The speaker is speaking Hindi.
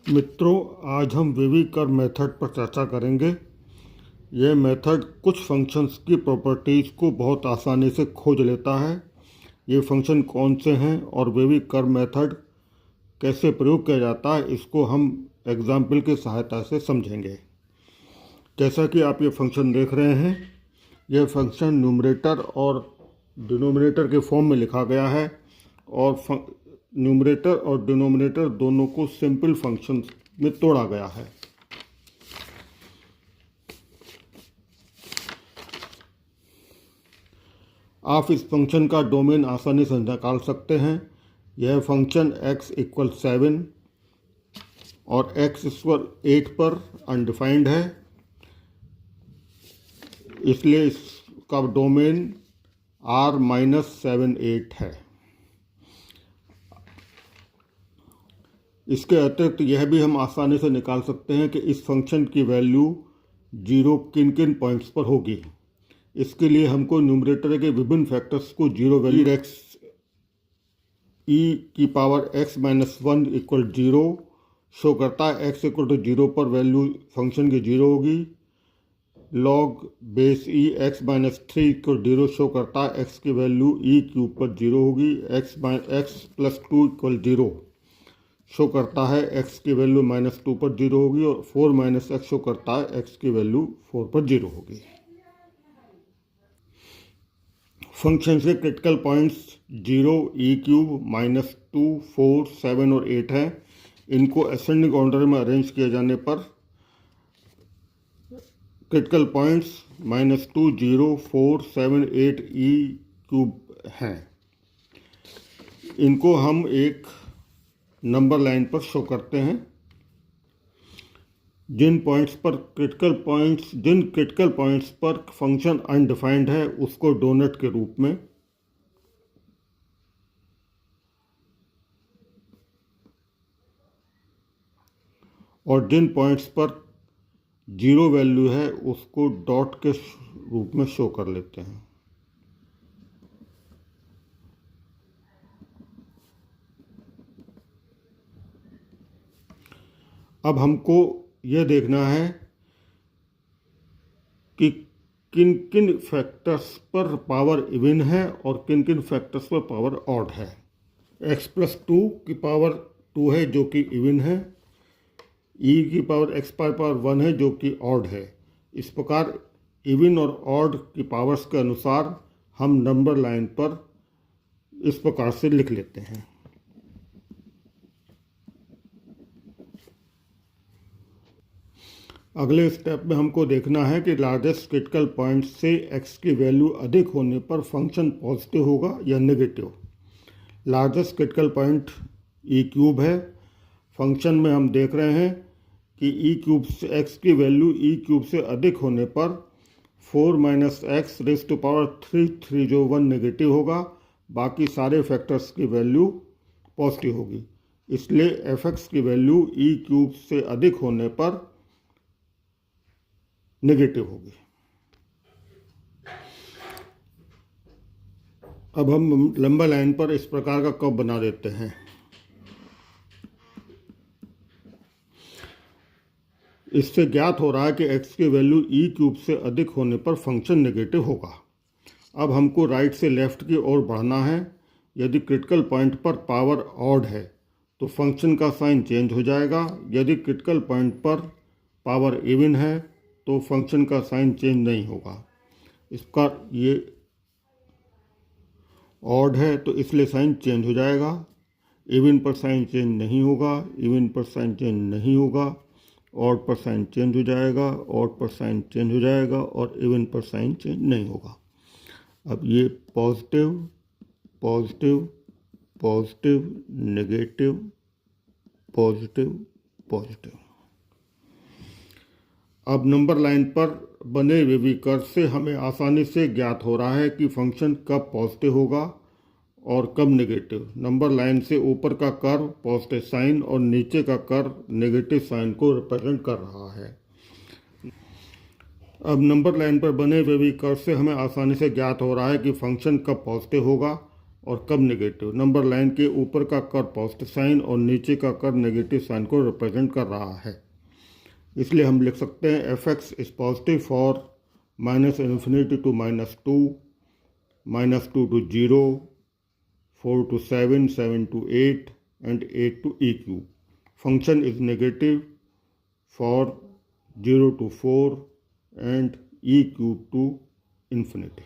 मित्रों, आज हम वेवी कर्व मेथड पर चर्चा करेंगे। यह मेथड कुछ फंक्शंस की प्रॉपर्टीज़ को बहुत आसानी से खोज लेता है। ये फंक्शन कौन से हैं और वेवी कर्व मेथड कैसे प्रयोग किया जाता है, इसको हम एग्जाम्पल की सहायता से समझेंगे। जैसा कि आप ये फंक्शन देख रहे हैं, यह फंक्शन न्यूमरेटर और डिनोमिनेटर के फॉर्म में लिखा गया है और न्यूमरेटर और डिनोमिनेटर दोनों को सिंपल फंक्शन में तोड़ा गया है। आप इस फंक्शन का डोमेन आसानी से निकाल सकते हैं। यह फंक्शन x इक्वल 7 और x इक्वल 8 पर अनडिफाइंड है, इसलिए इसका डोमेन R-7 8 है। इसके अतिरिक्त यह भी हम आसानी से निकाल सकते हैं कि इस फंक्शन की वैल्यू 0 किन किन पॉइंट्स पर होगी। इसके लिए हमको न्यूमरेटर के विभिन्न फैक्टर्स को 0 वैल्यू x e की power x minus 1 equal 0 show करता है। x इक्वल टू 0 पर वैल्यू फंक्शन की 0 होगी। Log base e x minus 3 equal 0 show करता है x की वैल्यू e क्यूब पर 0 होगी। x प्लस 2 इक्वल 0 शो करता है x की वैल्यू माइनस 2 पर 0 होगी और 4 माइनस x शो करता है x की वैल्यू 4 पर 0 होगी। फंक्शन के critical points 0, e cube, minus 2, 4, 7 और 8 हैं। इनको असेंडिंग ऑर्डर में अरेंज किए जाने पर critical points minus 2, 0, 4, 7, 8 e cube हैं। इनको हम एक नंबर लाइन पर शो करते हैं। जिन क्रिटिकल पॉइंट्स पर फंक्शन अनडिफाइंड है उसको डोनट के रूप में, और जिन पॉइंट्स पर 0 वैल्यू है उसको डॉट के रूप में शो कर लेते हैं। अब हमको यह देखना है कि किन किन फैक्टर्स पर पावर इवन है और किन किन फैक्टर्स पर पावर ऑड है। x प्लस 2 की पावर 2 है जो कि इवन है, e की पावर x पावर 1 है जो कि ऑड है। इस प्रकार इवन और ऑड की पावर्स के अनुसार हम नंबर लाइन पर इस प्रकार से लिख लेते हैं। अगले स्टेप में हमको देखना है कि लार्जेस्ट क्रिटिकल पॉइंट से x की वैल्यू अधिक होने पर फंक्शन पॉजिटिव होगा या negative. Largest critical point e cube है। फंक्शन में हम देख रहे हैं कि e क्यूब से x की वैल्यू e क्यूब से अधिक होने पर 4 minus X raise to power 3 जो 1 नेगेटिव होगा, बाकी सारे फैक्टर्स की वैल्यू पॉजिटिव होगी। इसलिए fx की वैल्यू e क्यूब से अधिक होने पर नेगेटिव होगी। अब हम लंबा लाइन पर इस प्रकार का कर्व बना देते हैं। इससे ज्ञात हो रहा है कि x की वैल्यू e क्यूब से अधिक होने पर फंक्शन नेगेटिव होगा। अब हमको राइट से लेफ्ट की ओर बढ़ना है। यदि क्रिटिकल पॉइंट पर पावर ऑड है तो फंक्शन का साइन चेंज हो जाएगा। यदि क्रिटिकल पॉइंट पर पावर इवन है तो फंक्शन का साइन चेंज नहीं होगा। इसका ये ऑड है तो इसलिए साइन चेंज हो जाएगा। इवन पर साइन चेंज नहीं होगा, इवन पर साइन चेंज नहीं होगा, ऑड पर साइन चेंज हो जाएगा, ऑड पर साइन चेंज हो जाएगा और इवन पर साइन चेंज नहीं होगा। अब ये positive positive positive negative positive positive. अब नंबर लाइन पर बने वेवी कर्व से हमें आसानी से ज्ञात हो रहा है कि फंक्शन कब पॉजिटिव होगा और कब नेगेटिव। नंबर लाइन से ऊपर का कर्व पॉजिटिव साइन और नीचे का कर्व नेगेटिव साइन को रिप्रेजेंट कर रहा है। अब नंबर लाइन पर बने वेवी कर्व से हमें आसानी से ज्ञात हो रहा है कि फंक्शन कब पॉजिटिव होगा और कब नेगेटिव। नंबर लाइन के ऊपर का कर्व पॉजिटिव साइन और नीचे का कर्व नेगेटिव साइन को रिप्रेजेंट कर रहा है। इसलिए हम लिख सकते हैं F x is positive for -∞ to -2, -2 to 0, 4 to 7, 7 to 8 and 8 to e cube. Function is negative for 0 to 4 and e cube to infinity.